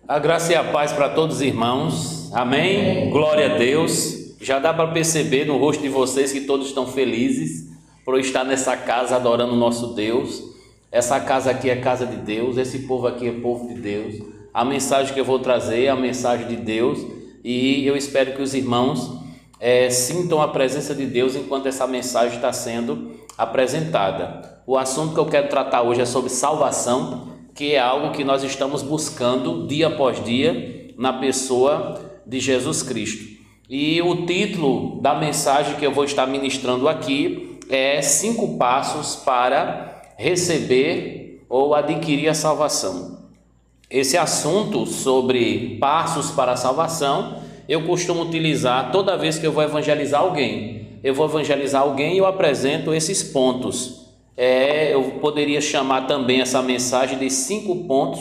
A graça e a paz para todos os irmãos. Amém? Glória a Deus. Já dá para perceber no rosto de vocês que todos estão felizes por estar nessa casa adorando o nosso Deus. Essa casa aqui é casa de Deus, esse povo aqui é povo de Deus. A mensagem que eu vou trazer é a mensagem de Deus e eu espero que os irmãos sintam a presença de Deus enquanto essa mensagem está sendo apresentada. O assunto que eu quero tratar hoje é sobre salvação, que é algo que nós estamos buscando dia após dia na pessoa de Jesus Cristo. E o título da mensagem que eu vou estar ministrando aqui é 5 passos para receber ou adquirir a salvação. Esse assunto sobre passos para a salvação, eu costumo utilizar toda vez que eu vou evangelizar alguém. Eu vou evangelizar alguém e eu apresento esses pontos. Eu poderia chamar também essa mensagem de 5 pontos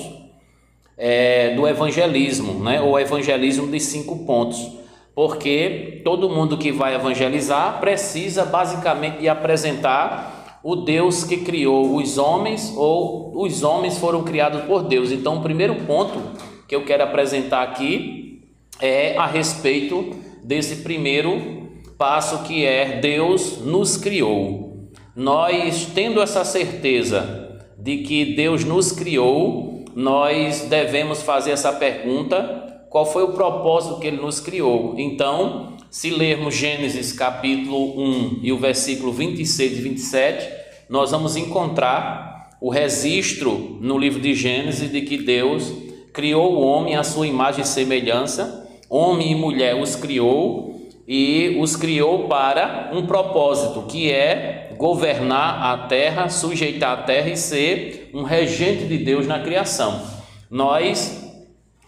do evangelismo, né? Ou evangelismo de 5 pontos, porque todo mundo que vai evangelizar precisa basicamente de apresentar o Deus que criou os homens, ou os homens foram criados por Deus. Então o primeiro ponto que eu quero apresentar aqui é a respeito desse primeiro passo, que é Deus nos criou. Nós, tendo essa certeza de que Deus nos criou, nós devemos fazer essa pergunta: qual foi o propósito que Ele nos criou? Então, se lermos Gênesis capítulo 1 e o versículo 26 e 27, nós vamos encontrar o registro no livro de Gênesis de que Deus criou o homem à sua imagem e semelhança, homem e mulher os criou, e os criou para um propósito, que é governar a terra, sujeitar a terra e ser um regente de Deus na criação. Nós,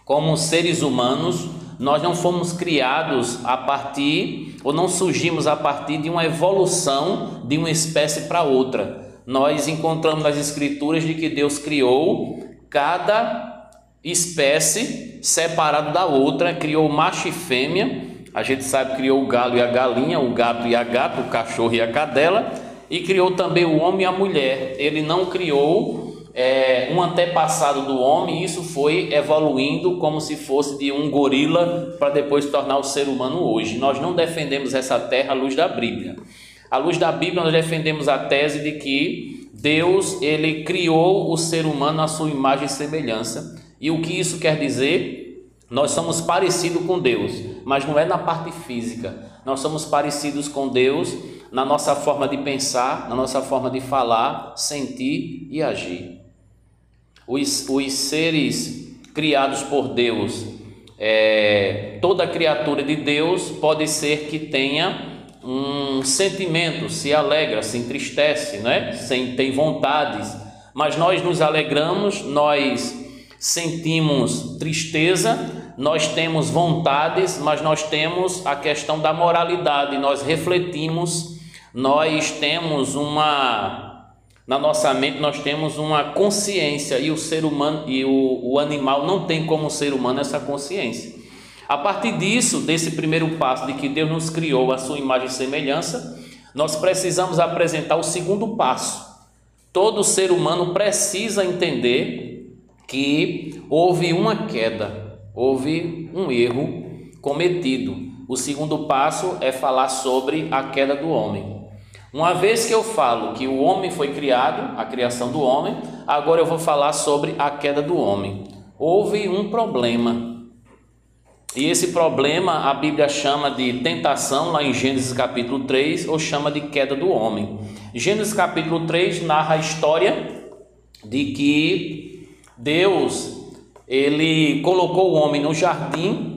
como seres humanos, nós não fomos criados a partir, ou não surgimos a partir de uma evolução de uma espécie para outra. Nós encontramos nas Escrituras de que Deus criou cada espécie separado da outra, criou macho e fêmea. A gente sabe que criou o galo e a galinha, o gato e a gata, o cachorro e a cadela, e criou também o homem e a mulher. Ele não criou um antepassado do homem, e isso foi evoluindo como se fosse de um gorila para depois tornar o ser humano hoje. Nós não defendemos essa terra à luz da Bíblia. À luz da Bíblia, nós defendemos a tese de que Deus, ele criou o ser humano à sua imagem e semelhança. E o que isso quer dizer? Nós somos parecidos com Deus, mas não é na parte física. Nós somos parecidos com Deus na nossa forma de pensar, na nossa forma de falar, sentir e agir. Os seres criados por Deus, toda criatura de Deus pode ser que tenha um sentimento, se alegra, se entristece, né? Tem vontades, mas nós nos alegramos, nós sentimos tristeza, nós temos vontades, mas nós temos a questão da moralidade, nós refletimos, nós temos na nossa mente nós temos uma consciência, e o ser humano e o animal não tem como ser humano essa consciência. A partir disso, desse primeiro passo de que Deus nos criou à sua imagem e semelhança, nós precisamos apresentar o segundo passo. Todo ser humano precisa entender que houve uma queda, houve um erro cometido. O segundo passo é falar sobre a queda do homem. Uma vez que eu falo que o homem foi criado, a criação do homem, agora eu vou falar sobre a queda do homem. Houve um problema, e esse problema a Bíblia chama de tentação, lá em Gênesis capítulo 3, ou chama de queda do homem. Gênesis capítulo 3 narra a história de que Deus, ele colocou o homem no jardim,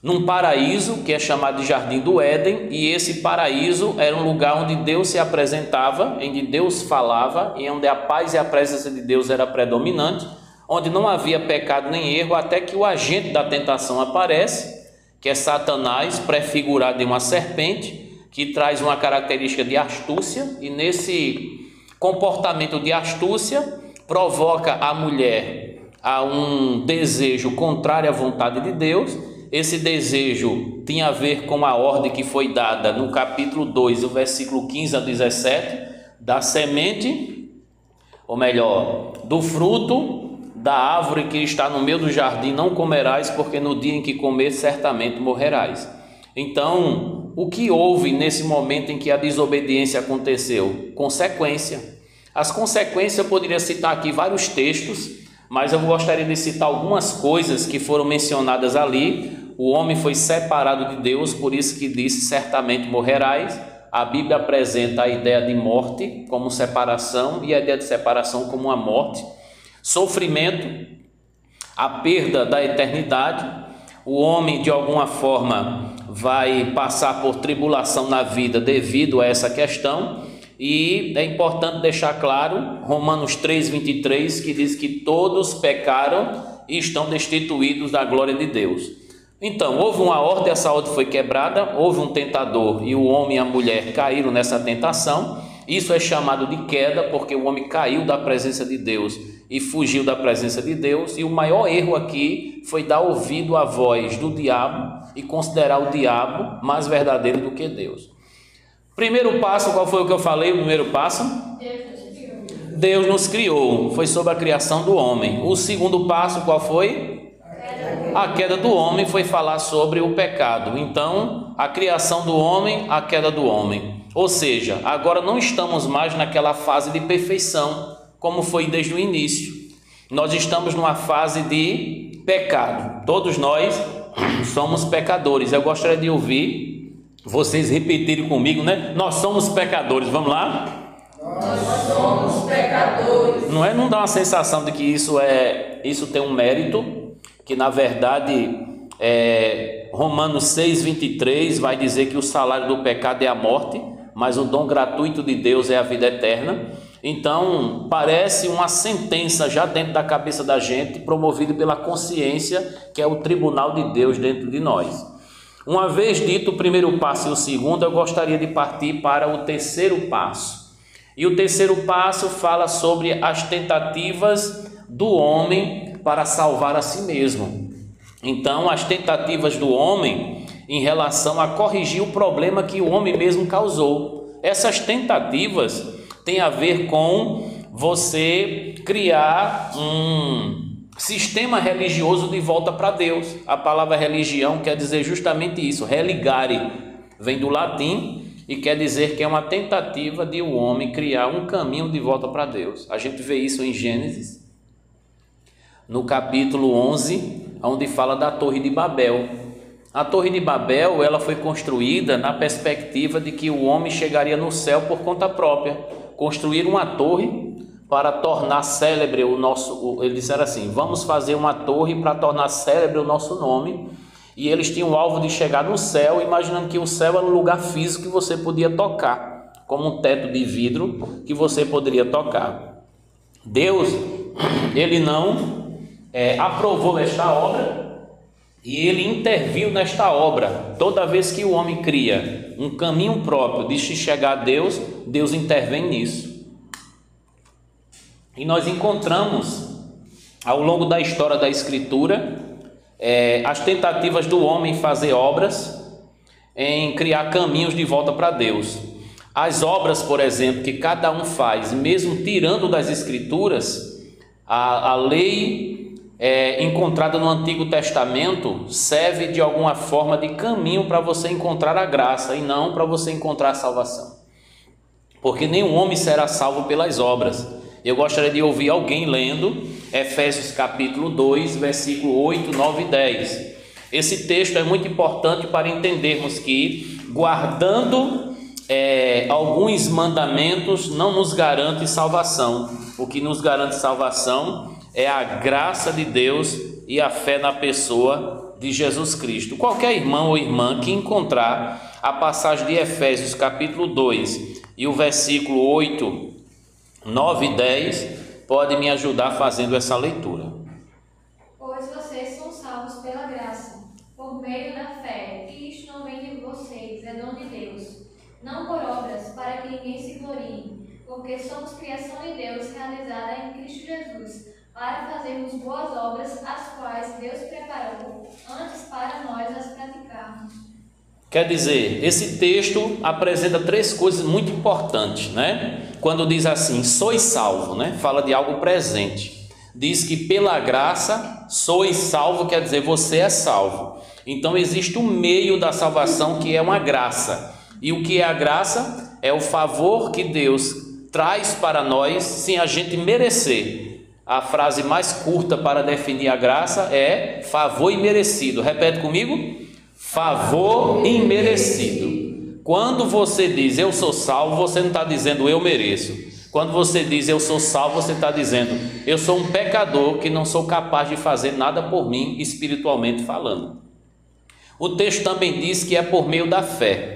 num paraíso que é chamado de Jardim do Éden, e esse paraíso era um lugar onde Deus se apresentava, onde Deus falava, e onde a paz e a presença de Deus era predominante, onde não havia pecado nem erro, até que o agente da tentação aparece, que é Satanás, prefigurado em uma serpente, que traz uma característica de astúcia, e nesse comportamento de astúcia provoca a mulher a um desejo contrário à vontade de Deus. Esse desejo tinha a ver com a ordem que foi dada no capítulo 2, o versículo 15 a 17, da semente, ou melhor, do fruto da árvore que está no meio do jardim não comerás, porque no dia em que comer certamente morrerás. Então, o que houve nesse momento em que a desobediência aconteceu? Consequência. As consequências, eu poderia citar aqui vários textos, mas eu gostaria de citar algumas coisas que foram mencionadas ali. O homem foi separado de Deus, por isso que disse certamente morrerás. A Bíblia apresenta a ideia de morte como separação e a ideia de separação como uma morte. Sofrimento, a perda da eternidade. O homem de alguma forma vai passar por tribulação na vida devido a essa questão. E é importante deixar claro, Romanos 3:23, que diz que todos pecaram e estão destituídos da glória de Deus. Então, houve uma ordem, essa ordem foi quebrada, houve um tentador e o homem e a mulher caíram nessa tentação. Isso é chamado de queda, porque o homem caiu da presença de Deus e fugiu da presença de Deus. E o maior erro aqui foi dar ouvido à voz do diabo e considerar o diabo mais verdadeiro do que Deus. Primeiro passo, qual foi o que eu falei? O primeiro passo? Deus nos criou. Foi sobre a criação do homem. O segundo passo, qual foi? A queda do homem, foi falar sobre o pecado. Então, a criação do homem, a queda do homem. Ou seja, agora não estamos mais naquela fase de perfeição, como foi desde o início. Nós estamos numa fase de pecado. Todos nós somos pecadores. Eu gostaria de ouvir vocês repetirem comigo, né? Nós somos pecadores. Vamos lá? Nós somos pecadores. Não dá uma sensação de que isso tem um mérito? Que na verdade Romanos 6:23 vai dizer que o salário do pecado é a morte, mas o dom gratuito de Deus é a vida eterna. Então parece uma sentença já dentro da cabeça da gente, promovida pela consciência, que é o tribunal de Deus dentro de nós. Uma vez dito o primeiro passo e o segundo, eu gostaria de partir para o terceiro passo. E o terceiro passo fala sobre as tentativas do homem para salvar a si mesmo. Então, as tentativas do homem em relação a corrigir o problema que o homem mesmo causou. Essas tentativas têm a ver com você criar um sistema religioso de volta para Deus. A palavra religião quer dizer justamente isso, religare, vem do latim e quer dizer que é uma tentativa de o homem criar um caminho de volta para Deus. A gente vê isso em Gênesis, no capítulo 11, onde fala da Torre de Babel. A Torre de Babel, ela foi construída na perspectiva de que o homem chegaria no céu por conta própria. Construir uma torre para tornar célebre o nosso... Eles disseram assim, vamos fazer uma torre para tornar célebre o nosso nome. E eles tinham o alvo de chegar no céu, imaginando que o céu era um lugar físico que você podia tocar, como um teto de vidro que você poderia tocar. Deus, ele não aprovou esta obra e ele interviu nesta obra. Toda vez que o homem cria um caminho próprio de se chegar a Deus, Deus intervém nisso. E nós encontramos ao longo da história da Escritura as tentativas do homem em fazer obras, em criar caminhos de volta para Deus. As obras, por exemplo, que cada um faz, mesmo tirando das Escrituras, a lei encontrada no Antigo Testamento serve de alguma forma de caminho para você encontrar a graça e não para você encontrar a salvação, porque nenhum homem será salvo pelas obras. Eu gostaria de ouvir alguém lendo Efésios capítulo 2, versículo 8, 9 e 10. Esse texto é muito importante para entendermos que guardando alguns mandamentos não nos garante salvação. O que nos garante salvação é a graça de Deus e a fé na pessoa de Jesus Cristo. Qualquer irmão ou irmã que encontrar a passagem de Efésios capítulo 2 e o versículo 8, 9 e 10 pode me ajudar fazendo essa leitura. Pois vocês são salvos pela graça, por meio da fé, e isto não vem de vocês, é dom de Deus, não por obras, para que ninguém se glorie, porque somos criação de Deus realizada em Cristo Jesus, para fazermos boas obras, as quais Deus preparou antes para nós as praticarmos. Quer dizer, esse texto apresenta três coisas muito importantes, né? Quando diz assim, sois salvo, né? Fala de algo presente. diz que pela graça sois salvo, quer dizer, você é salvo. Então existe um meio da salvação que é uma graça. E o que é a graça? É o favor que Deus traz para nós sem a gente merecer. A frase mais curta para definir a graça é favor imerecido. Repete comigo: favor imerecido. Quando você diz eu sou salvo, você não está dizendo eu mereço. Quando você diz eu sou salvo, você está dizendo eu sou um pecador que não sou capaz de fazer nada por mim, espiritualmente falando. O texto também diz que é por meio da fé.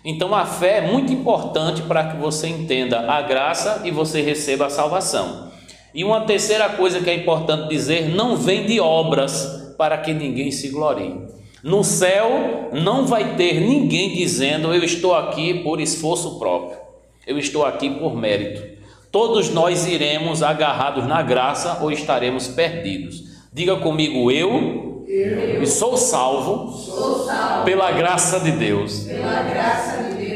Então a fé é muito importante para que você entenda a graça e você receba a salvação. E uma terceira coisa que é importante dizer: não vem de obras para que ninguém se glorie. No céu não vai ter ninguém dizendo eu estou aqui por esforço próprio, eu estou aqui por mérito. Todos nós iremos agarrados na graça ou estaremos perdidos. Diga comigo: eu sou salvo pela graça de Deus.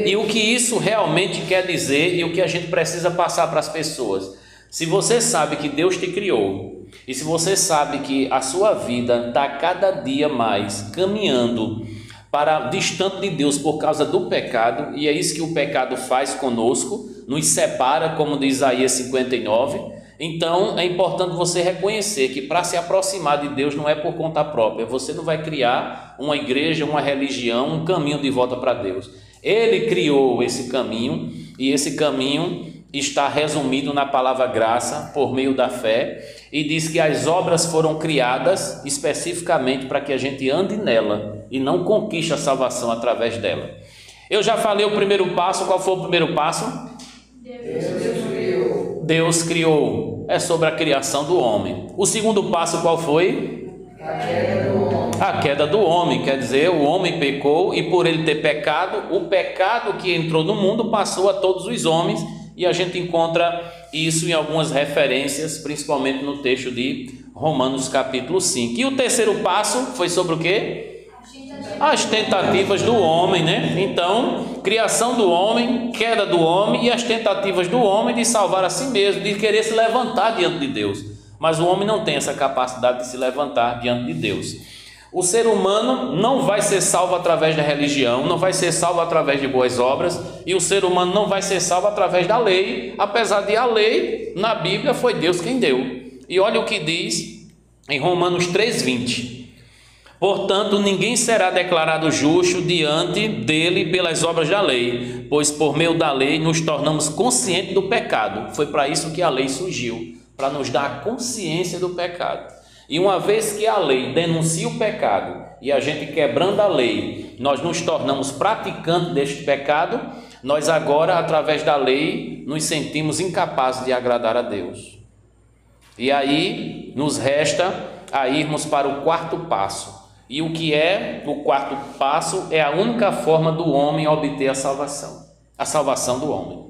E o que isso realmente quer dizer e o que a gente precisa passar para as pessoas. Se você sabe que Deus te criou e se você sabe que a sua vida está cada dia mais caminhando para distante de Deus por causa do pecado, e é isso que o pecado faz conosco, nos separa, como diz Isaías 59, então é importante você reconhecer que para se aproximar de Deus não é por conta própria. Você não vai criar uma igreja, uma religião, um caminho de volta para Deus. Ele criou esse caminho e esse caminho está resumido na palavra graça por meio da fé, e diz que as obras foram criadas especificamente para que a gente ande nela e não conquiste a salvação através dela. Eu já falei o primeiro passo. Qual foi o primeiro passo? Deus criou. É sobre a criação do homem. O segundo passo qual foi? A queda do homem, quer dizer, o homem pecou e por ele ter pecado, o pecado que entrou no mundo passou a todos os homens. E a gente encontra isso em algumas referências, principalmente no texto de Romanos capítulo 5. E o terceiro passo foi sobre o quê? As tentativas do homem, né? Então, criação do homem, queda do homem e as tentativas do homem de salvar a si mesmo, de querer se levantar diante de Deus. Mas o homem não tem essa capacidade de se levantar diante de Deus. O ser humano não vai ser salvo através da religião, não vai ser salvo através de boas obras, e o ser humano não vai ser salvo através da lei, apesar de a lei, na Bíblia, foi Deus quem deu. E olha o que diz em Romanos 3,20: portanto, ninguém será declarado justo diante dele pelas obras da lei, pois por meio da lei nos tornamos conscientes do pecado. Foi para isso que a lei surgiu, para nos dar a consciência do pecado. E uma vez que a lei denuncia o pecado e a gente quebrando a lei, nós nos tornamos praticantes deste pecado, nós agora, através da lei, nos sentimos incapazes de agradar a Deus. E aí nos resta a irmos para o quarto passo. E o que é o quarto passo? É a única forma do homem obter a salvação do homem.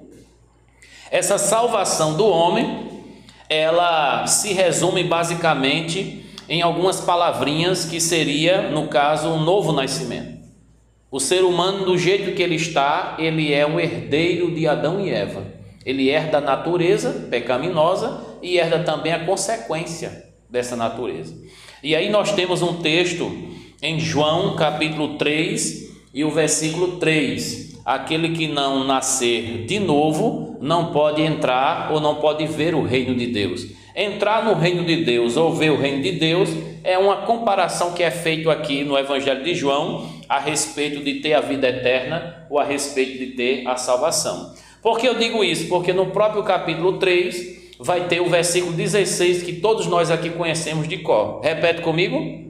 Essa salvação do homem, ela se resume basicamente em algumas palavrinhas que seria, no caso, um novo nascimento. O ser humano, do jeito que ele está, ele é um herdeiro de Adão e Eva. Ele herda a natureza pecaminosa e herda também a consequência dessa natureza. E aí nós temos um texto em João capítulo 3 e o versículo 3. Aquele que não nascer de novo não pode entrar ou não pode ver o reino de Deus. Entrar no reino de Deus ou ver o reino de Deus é uma comparação que é feita aqui no Evangelho de João a respeito de ter a vida eterna ou a respeito de ter a salvação. Por que eu digo isso? Porque no próprio capítulo 3 vai ter o versículo 16 que todos nós aqui conhecemos de cor. Repete comigo.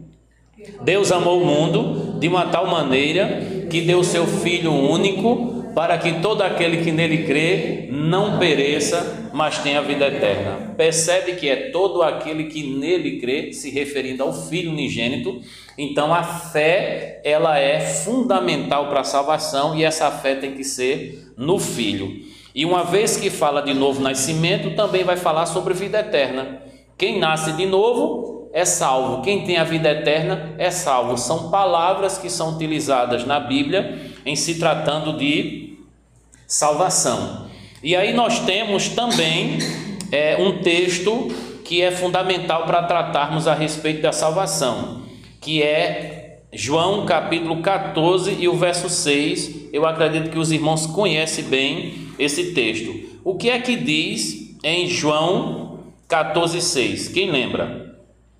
Deus amou o mundo de uma tal maneira que deu seu Filho único para que todo aquele que nele crê não pereça, mas tenha vida eterna. Percebe que é todo aquele que nele crê, se referindo ao Filho unigênito. Então a fé, ela é fundamental para a salvação e essa fé tem que ser no Filho. E uma vez que fala de novo nascimento, também vai falar sobre vida eterna. Quem nasce de novo é salvo, quem tem a vida eterna é salvo. São palavras que são utilizadas na Bíblia em se tratando de salvação. E aí nós temos também um texto que é fundamental para tratarmos a respeito da salvação, que é João capítulo 14 e o verso 6. Eu acredito que os irmãos conhecem bem esse texto. O que é que diz em João 14:6? Quem lembra?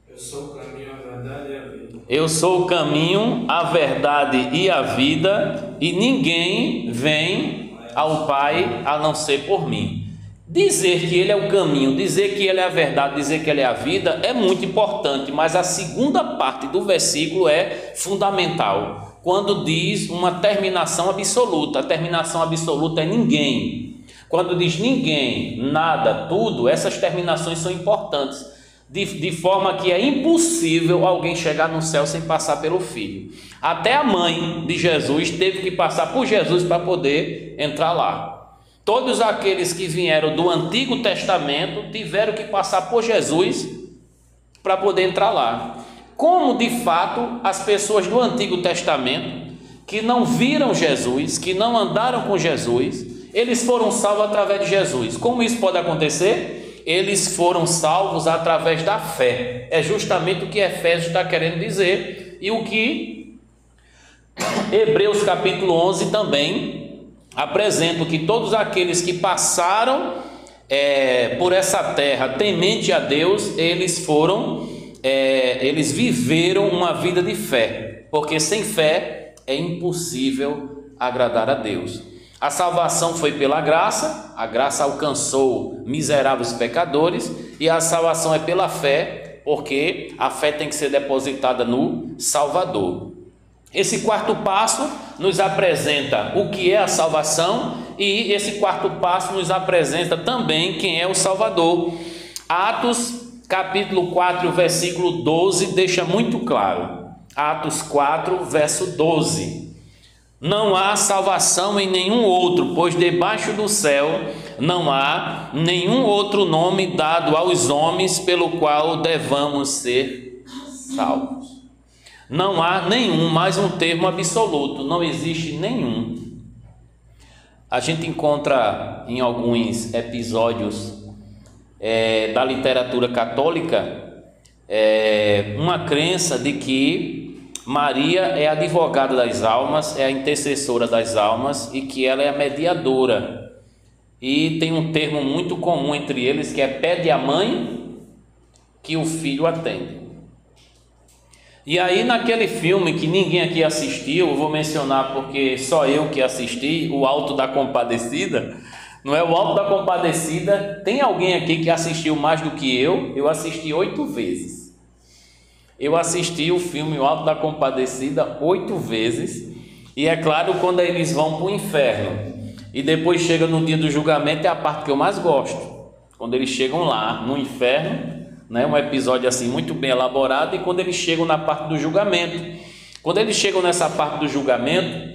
Eu sou o caminho, a verdade e a vida. Eu sou o caminho, a verdade e a vida, e ninguém vem ao Pai a não ser por mim. Dizer que ele é o caminho, dizer que ele é a verdade, dizer que ele é a vida é muito importante, mas a segunda parte do versículo é fundamental, quando diz uma terminação absoluta. A terminação absoluta é ninguém. Quando diz ninguém, nada, tudo, essas terminações são importantes, de forma que é impossível alguém chegar no céu sem passar pelo Filho. Até a mãe de Jesus teve que passar por Jesus para poder entrar lá. Todos aqueles que vieram do Antigo Testamento tiveram que passar por Jesus para poder entrar lá. Como de fato as pessoas do Antigo Testamento que não viram Jesus, que não andaram com Jesus, eles foram salvos através de Jesus. Como isso pode acontecer? Eles foram salvos através da fé. É justamente o que Efésios está querendo dizer e o que Hebreus capítulo 11 também apresenta, que todos aqueles que passaram por essa terra temente a Deus, eles viveram uma vida de fé, porque sem fé é impossível agradar a Deus. A salvação foi pela graça, a graça alcançou miseráveis pecadores, e a salvação é pela fé, porque a fé tem que ser depositada no Salvador. Esse quarto passo nos apresenta o que é a salvação, e esse quarto passo nos apresenta também quem é o Salvador. Atos capítulo 4, versículo 12 deixa muito claro. Atos 4, verso 12. Não há salvação em nenhum outro, pois debaixo do céu não há nenhum outro nome dado aos homens pelo qual devamos ser salvos. Não há nenhum, mais um termo absoluto, não existe nenhum. A gente encontra em alguns episódios da literatura católica uma crença de que Maria é a advogada das almas, é a intercessora das almas e que ela é a mediadora. E tem um termo muito comum entre eles que é pede à mãe que o filho atende. E aí naquele filme que ninguém aqui assistiu, eu vou mencionar porque só eu que assisti, o Alto da Compadecida. Não é o Alto da Compadecida? Tem alguém aqui que assistiu mais do que eu? Eu assisti 8 vezes. Eu assisti o filme O Alto da Compadecida 8 vezes. E é claro, quando eles vão para o inferno e depois chega no dia do julgamento, é a parte que eu mais gosto. Quando eles chegam lá no inferno, né, um episódio assim muito bem elaborado, e quando eles chegam na parte do julgamento. Quando eles chegam nessa parte do julgamento,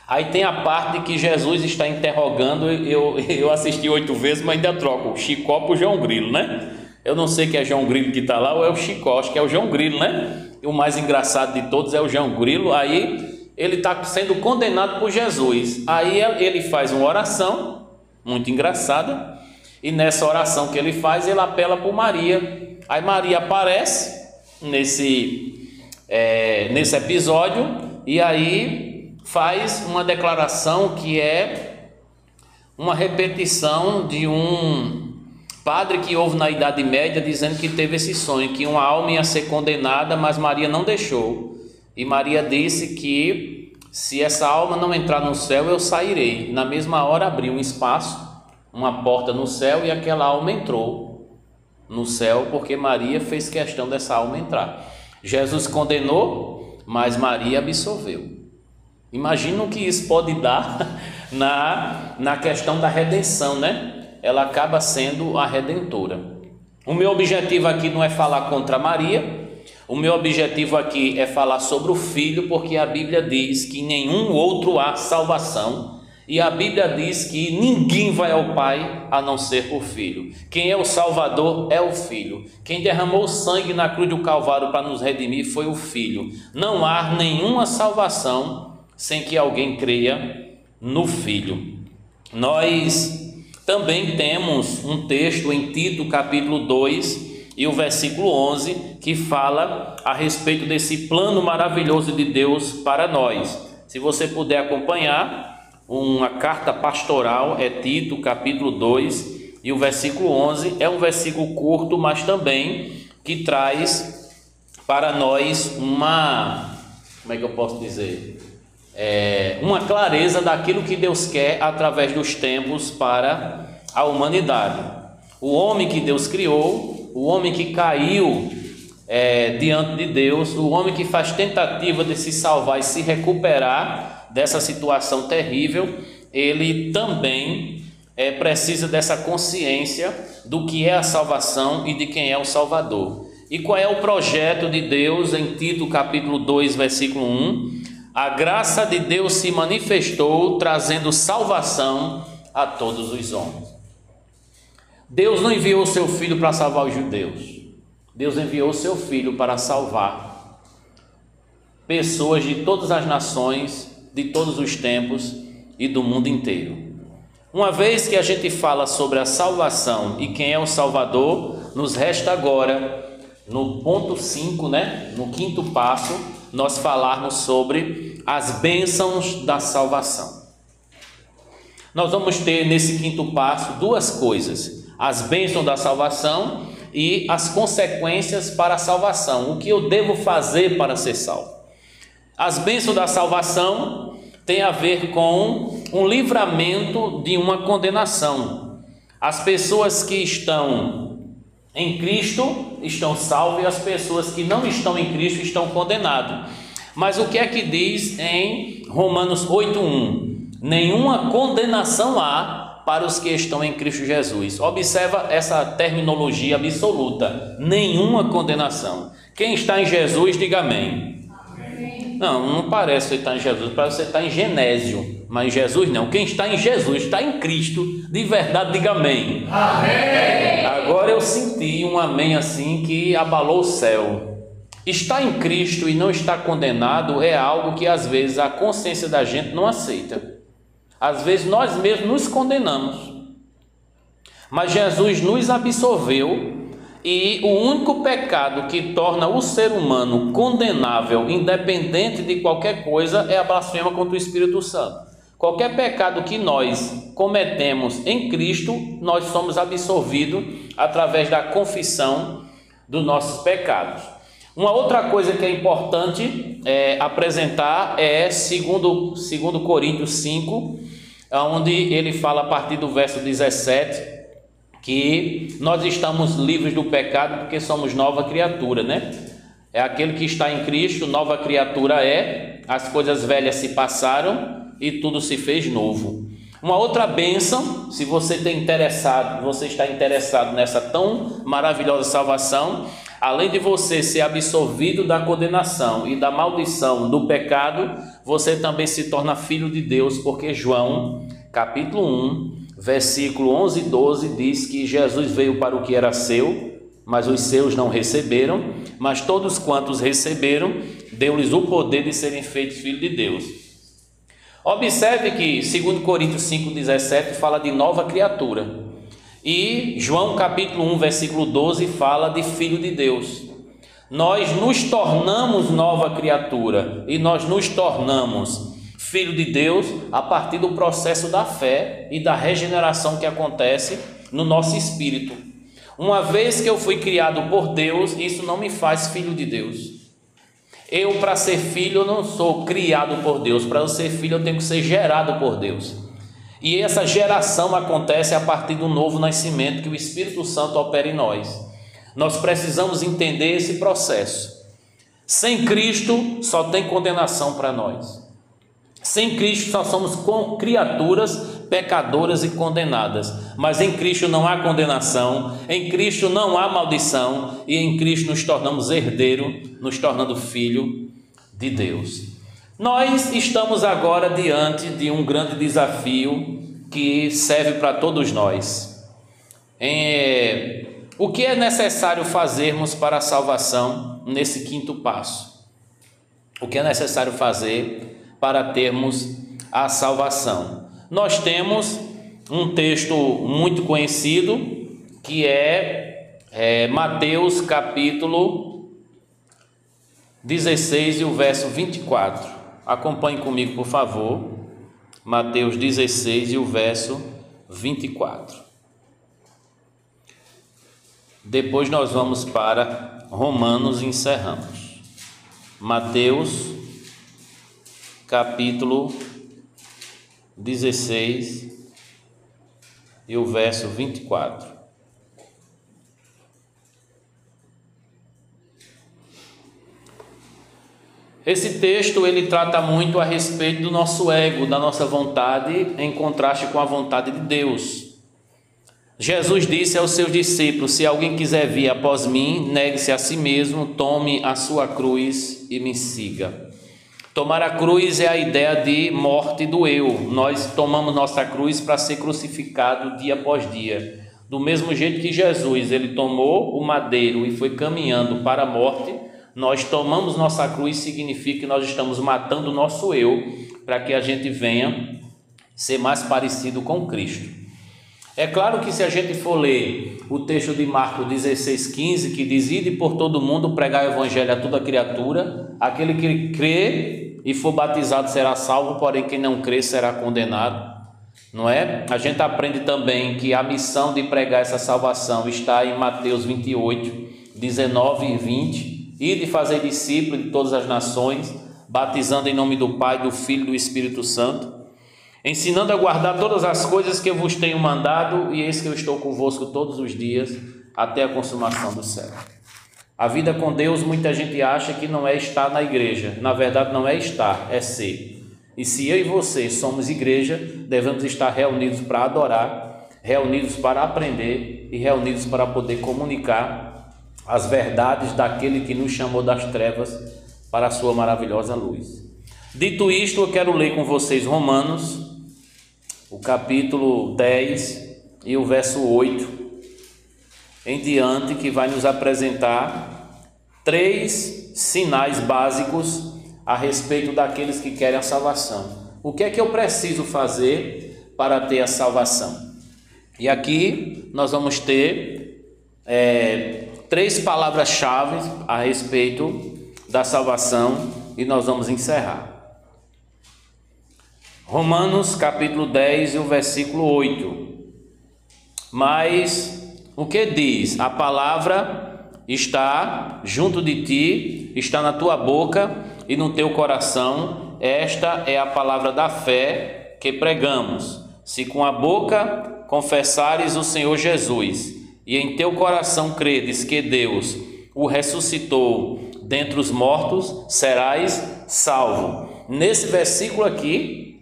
aí tem a parte que Jesus está interrogando. Eu assisti 8 vezes, mas ainda troco o Chicó para o João Grilo, né? Eu não sei que é João Grilo que está lá ou é o Chicó, acho que é o João Grilo, né? E o mais engraçado de todos é o João Grilo. Aí ele está sendo condenado por Jesus. Aí ele faz uma oração muito engraçada, e nessa oração que ele faz, ele apela por Maria. Aí Maria aparece nesse episódio, e aí faz uma declaração que é uma repetição de um padre que houve na Idade Média, dizendo que teve esse sonho, que uma alma ia ser condenada, mas Maria não deixou. E Maria disse que se essa alma não entrar no céu, eu sairei. Na mesma hora abriu um espaço, uma porta no céu, e aquela alma entrou no céu, porque Maria fez questão dessa alma entrar. Jesus condenou, mas Maria absolveu. Imagina o que isso pode dar na questão da redenção, né? Ela acaba sendo a redentora. O meu objetivo aqui não é falar contra Maria, o meu objetivo aqui é falar sobre o Filho, porque a Bíblia diz que em nenhum outro há salvação. E a Bíblia diz que ninguém vai ao Pai a não ser por Filho. Quem é o Salvador é o Filho. Quem derramou sangue na cruz do Calvário para nos redimir foi o Filho. Não há nenhuma salvação sem que alguém creia no Filho. Nós também temos um texto em Tito capítulo 2 e o versículo 11, que fala a respeito desse plano maravilhoso de Deus para nós. Se você puder acompanhar, uma carta pastoral é Tito capítulo 2 e o versículo 11, é um versículo curto, mas também que traz para nós uma, como é que eu posso dizer? Uma clareza daquilo que Deus quer através dos tempos para a humanidade. O homem que Deus criou, o homem que caiu diante de Deus, o homem que faz tentativa de se salvar e se recuperar dessa situação terrível, ele também precisa dessa consciência do que é a salvação e de quem é o Salvador. E qual é o projeto de Deus em Tito capítulo 2, versículo 1? A graça de Deus se manifestou trazendo salvação a todos os homens. Deus não enviou o seu Filho para salvar os judeus. Deus enviou o seu Filho para salvar pessoas de todas as nações, de todos os tempos e do mundo inteiro. Uma vez que a gente fala sobre a salvação e quem é o Salvador, nos resta agora, no ponto 5, no quinto passo, nós falarmos sobre as bênçãos da salvação. Nós vamos ter nesse quinto passo duas coisas: as bênçãos da salvação e as consequências para a salvação. O que eu devo fazer para ser salvo? As bênçãos da salvação têm a ver com um livramento de uma condenação. As pessoas que estão em Cristo estão salvas e as pessoas que não estão em Cristo estão condenadas. Mas o que é que diz em Romanos 8:1? Nenhuma condenação há para os que estão em Cristo Jesus. Observa essa terminologia absoluta: nenhuma condenação. Quem está em Jesus, diga amém. Amém. Não parece que você está em Jesus, parece que você está em Genésio, mas em Jesus não. Quem está em Jesus, está em Cristo, de verdade, diga amém. Amém. Agora eu senti um amém assim que abalou o céu. Estar em Cristo e não estar condenado é algo que às vezes a consciência da gente não aceita. Às vezes nós mesmos nos condenamos, mas Jesus nos absolveu, e o único pecado que torna o ser humano condenável, independente de qualquer coisa, é a blasfêmia contra o Espírito Santo. Qualquer pecado que nós cometemos em Cristo, nós somos absolvidos através da confissão dos nossos pecados. Uma outra coisa que é importante apresentar é segundo Coríntios 5, onde ele fala a partir do verso 17, que nós estamos livres do pecado porque somos nova criatura, É aquele que está em Cristo, nova criatura as coisas velhas se passaram e tudo se fez novo. Uma outra bênção, se você está interessado nessa tão maravilhosa salvação, além de você ser absolvido da condenação e da maldição do pecado, você também se torna filho de Deus, porque João, capítulo 1, versículo 11 e 12, diz que Jesus veio para o que era seu, mas os seus não receberam, mas todos quantos receberam, deu-lhes o poder de serem feitos filhos de Deus. Observe que 2 Coríntios 5,17 fala de nova criatura. E João capítulo 1, versículo 12 fala de filho de Deus. Nós nos tornamos nova criatura e nós nos tornamos filho de Deus a partir do processo da fé e da regeneração que acontece no nosso espírito. Uma vez que eu fui criado por Deus, isso não me faz filho de Deus. Eu, para ser filho, eu não sou criado por Deus. Para eu ser filho, eu tenho que ser gerado por Deus. E essa geração acontece a partir do novo nascimento que o Espírito Santo opera em nós. Nós precisamos entender esse processo. Sem Cristo, só tem condenação para nós. Sem Cristo, só somos criaturas pecadoras e condenadas. Mas em Cristo não há condenação, em Cristo não há maldição, e em Cristo nos tornamos herdeiro, nos tornando filho de Deus. Nós estamos agora diante de um grande desafio que serve para todos nós. O que é necessário fazermos para a salvação nesse quinto passo? O que é necessário fazer para termos a salvação? Nós temos um texto muito conhecido, que é Mateus capítulo 16 e o verso 24. Acompanhe comigo, por favor. Mateus 16 e o verso 24. Depois nós vamos para Romanos e encerramos. Mateus capítulo 16 e o verso 24. Esse texto ele trata muito a respeito do nosso ego, da nossa vontade, em contraste com a vontade de Deus. Jesus disse aos seus discípulos: se alguém quiser vir após mim, negue-se a si mesmo, tome a sua cruz e me siga. Tomar a cruz é a ideia de morte do eu. Nós tomamos nossa cruz para ser crucificado dia após dia. Do mesmo jeito que Jesus, ele tomou o madeiro e foi caminhando para a morte, nós tomamos nossa cruz, significa que nós estamos matando o nosso eu, para que a gente venha ser mais parecido com Cristo. É claro que se a gente for ler o texto de Marcos 16,15, que diz: ide por todo mundo pregar o evangelho a toda criatura, aquele que crê e for batizado será salvo, porém quem não crê será condenado, não é? A gente aprende também que a missão de pregar essa salvação está em Mateus 28, 19 e 20, e de fazer discípulos de todas as nações, batizando em nome do Pai, do Filho e do Espírito Santo, ensinando a guardar todas as coisas que eu vos tenho mandado, e eis que eu estou convosco todos os dias, até a consumação do século. A vida com Deus, muita gente acha que não é estar na igreja. Na verdade não é estar, é ser. E se eu e você somos igreja, devemos estar reunidos para adorar, reunidos para aprender e reunidos para poder comunicar as verdades daquele que nos chamou das trevas para a sua maravilhosa luz. Dito isto, eu quero ler com vocês Romanos, o capítulo 10 e o verso 8 em diante, que vai nos apresentar 3 sinais básicos a respeito daqueles que querem a salvação. O que é que eu preciso fazer para ter a salvação? E aqui nós vamos ter 3 palavras-chave a respeito da salvação e nós vamos encerrar. Romanos capítulo 10 e o versículo 8. Mas o que diz? A palavra está junto de ti, está na tua boca e no teu coração. Esta é a palavra da fé que pregamos. Se com a boca confessares o Senhor Jesus e em teu coração credes que Deus o ressuscitou dentre os mortos, serás salvo. Nesse versículo aqui,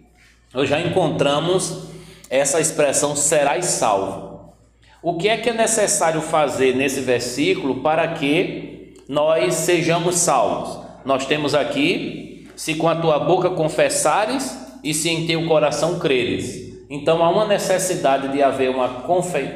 nós já encontramos essa expressão serás salvo. O que é necessário fazer nesse versículo para que nós sejamos salvos? Nós temos aqui: se com a tua boca confessares e se em teu coração creres. Então há uma necessidade de haver uma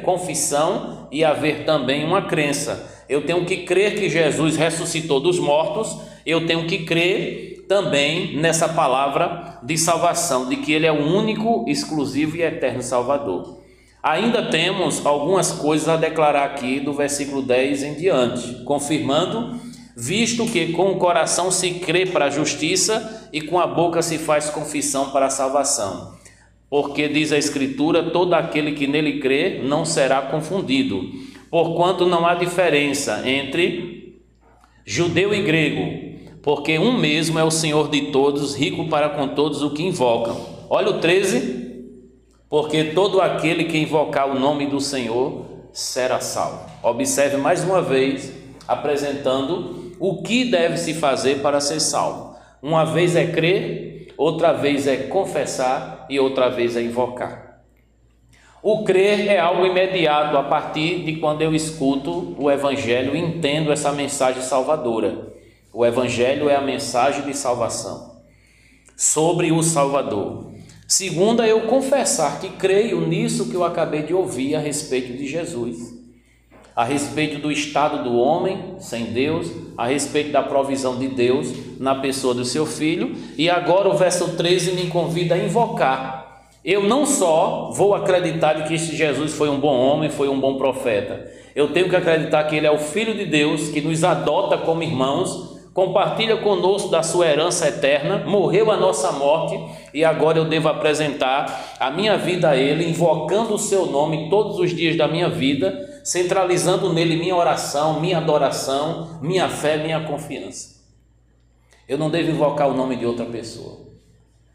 confissão e haver também uma crença. Eu tenho que crer que Jesus ressuscitou dos mortos, eu tenho que crer também nessa palavra de salvação, de que Ele é o único, exclusivo e eterno Salvador. Ainda temos algumas coisas a declarar aqui do versículo 10 em diante, confirmando: visto que com o coração se crê para a justiça e com a boca se faz confissão para a salvação. Porque diz a Escritura: todo aquele que nele crê não será confundido, porquanto não há diferença entre judeu e grego, porque um mesmo é o Senhor de todos, rico para com todos o que invocam. Olha o 13: porque todo aquele que invocar o nome do Senhor será salvo. Observe mais uma vez, apresentando o que deve se fazer para ser salvo. Uma vez é crer, outra vez é confessar e outra vez é invocar. O crer é algo imediato a partir de quando eu escuto o Evangelho e entendo essa mensagem salvadora. O Evangelho é a mensagem de salvação sobre o Salvador. Segundo, é eu confessar que creio nisso que eu acabei de ouvir a respeito de Jesus, a respeito do estado do homem sem Deus, a respeito da provisão de Deus na pessoa do seu Filho. E agora o verso 13 me convida a invocar. Eu não só vou acreditar de que este Jesus foi um bom homem, foi um bom profeta. Eu tenho que acreditar que ele é o Filho de Deus, que nos adota como irmãos, compartilha conosco da sua herança eterna, morreu a nossa morte e agora eu devo apresentar a minha vida a ele, invocando o seu nome todos os dias da minha vida, centralizando nele minha oração, minha adoração, minha fé, minha confiança. Eu não devo invocar o nome de outra pessoa.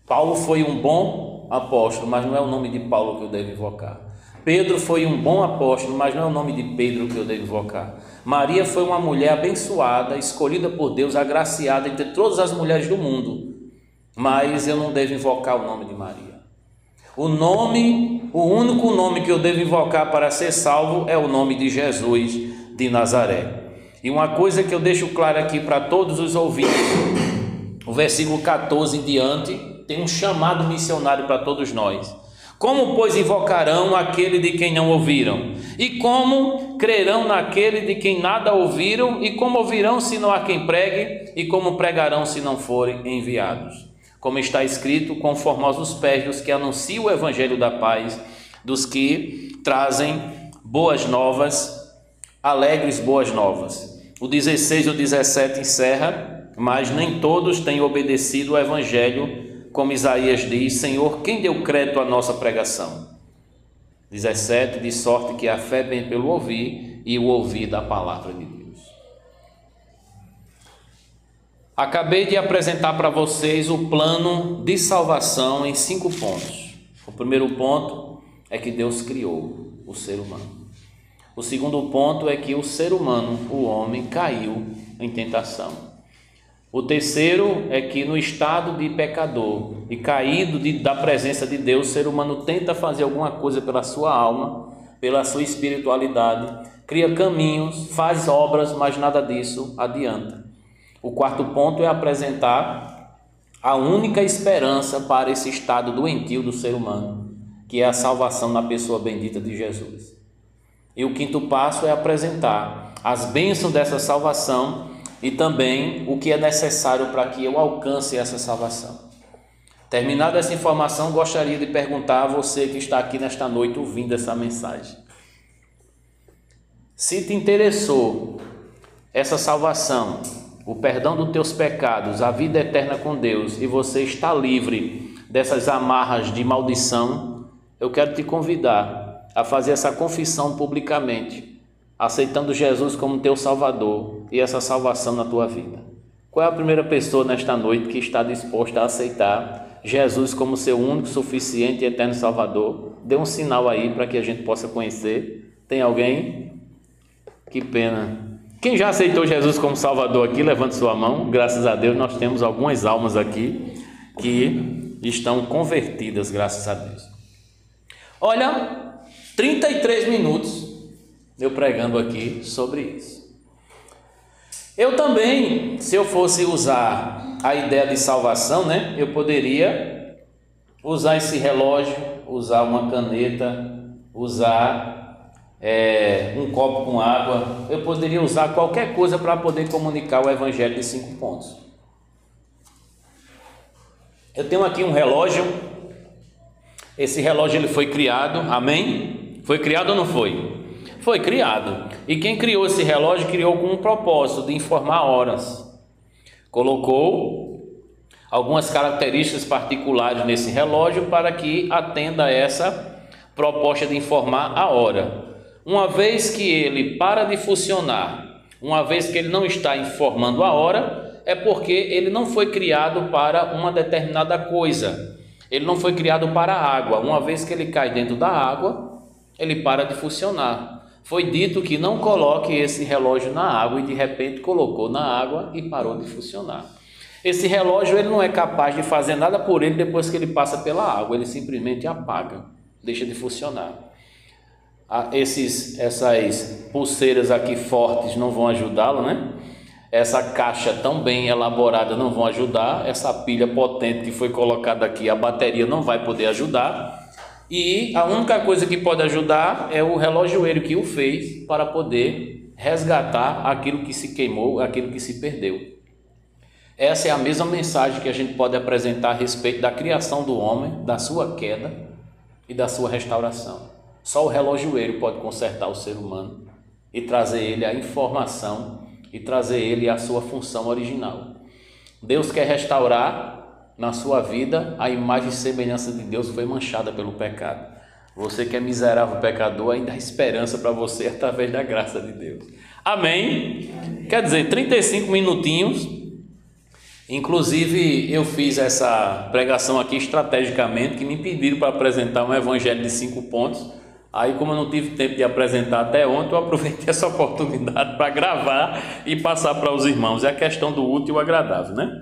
Paulo foi um bom apóstolo, mas não é o nome de Paulo que eu devo invocar. Pedro foi um bom apóstolo, mas não é o nome de Pedro que eu devo invocar. Maria foi uma mulher abençoada, escolhida por Deus, agraciada entre todas as mulheres do mundo, mas eu não devo invocar o nome de Maria. O único nome que eu devo invocar para ser salvo é o nome de Jesus de Nazaré. E uma coisa que eu deixo claro aqui para todos os ouvintes, o versículo 14 em diante tem um chamado missionário para todos nós. Como, pois, invocarão aquele de quem não ouviram? E como crerão naquele de quem nada ouviram? E como ouvirão se não há quem pregue? E como pregarão se não forem enviados? Como está escrito, quão formosos os pés dos que anunciam o evangelho da paz, dos que trazem boas novas, alegres boas novas. O 16 e o 17 encerra, mas nem todos têm obedecido ao evangelho, como Isaías diz, Senhor, quem deu crédito à nossa pregação? 17, de sorte que a fé vem pelo ouvir e o ouvir da palavra de Deus. Acabei de apresentar para vocês o plano de salvação em 5 pontos. O primeiro ponto é que Deus criou o ser humano. O segundo ponto é que o ser humano, o homem, caiu em tentação. O terceiro é que no estado de pecador e caído da presença de Deus, o ser humano tenta fazer alguma coisa pela sua alma, pela sua espiritualidade, cria caminhos, faz obras, mas nada disso adianta. O quarto ponto é apresentar a única esperança para esse estado doentio do ser humano, que é a salvação na pessoa bendita de Jesus. E o quinto passo é apresentar as bênçãos dessa salvação e também o que é necessário para que eu alcance essa salvação. Terminada essa informação, gostaria de perguntar a você que está aqui nesta noite ouvindo essa mensagem. Se te interessou essa salvação, o perdão dos teus pecados, a vida eterna com Deus, e você está livre dessas amarras de maldição, eu quero te convidar a fazer essa confissão publicamente, aceitando Jesus como teu Salvador e essa salvação na tua vida. Qual é a primeira pessoa nesta noite que está disposta a aceitar Jesus como seu único, suficiente e eterno Salvador? Dê um sinal aí para que a gente possa conhecer. Tem alguém? Que pena. Quem já aceitou Jesus como Salvador aqui, levante sua mão. Graças a Deus nós temos algumas almas aqui que estão convertidas, graças a Deus. Olha, 33 minutos eu pregando aqui sobre isso. Eu também, se eu fosse usar a ideia de salvação, né, eu poderia usar esse relógio, usar uma caneta, usar um copo com água. Eu poderia usar qualquer coisa para poder comunicar o evangelho de 5 pontos. Eu tenho aqui um relógio. Esse relógio ele foi criado, amém? Foi criado ou não foi? Foi criado. E quem criou esse relógio criou com um propósito de informar horas. Colocou algumas características particulares nesse relógio para que atenda a essa proposta de informar a hora. Uma vez que ele para de funcionar, uma vez que ele não está informando a hora, é porque ele não foi criado para uma determinada coisa. Ele não foi criado para a água. Uma vez que ele cai dentro da água, ele para de funcionar. Foi dito que não coloque esse relógio na água e de repente colocou na água e parou de funcionar. Esse relógio ele não é capaz de fazer nada por ele depois que ele passa pela água, ele simplesmente apaga, deixa de funcionar. Essas pulseiras aqui fortes não vão ajudá-lo, né? Essa caixa tão bem elaborada não vão ajudar, essa pilha potente que foi colocada aqui, a bateria não vai poder ajudar. E a única coisa que pode ajudar é o relojoeiro que o fez para poder resgatar aquilo que se queimou, aquilo que se perdeu. Essa é a mesma mensagem que a gente pode apresentar a respeito da criação do homem, da sua queda, e da sua restauração. Só o relojoeiro pode consertar o ser humano e trazer ele a informação e trazer ele a sua função original. Deus quer restaurar na sua vida a imagem e semelhança de Deus que foi manchada pelo pecado. Você que é miserável pecador, ainda há esperança para você através da graça de Deus. Amém? Quer dizer, 35 minutinhos. Inclusive eu fiz essa pregação aqui estrategicamente, que me pediram para apresentar um evangelho de 5 pontos. Aí, como eu não tive tempo de apresentar até ontem, eu aproveitei essa oportunidade para gravar e passar para os irmãos. É a questão do útil e o agradável, né?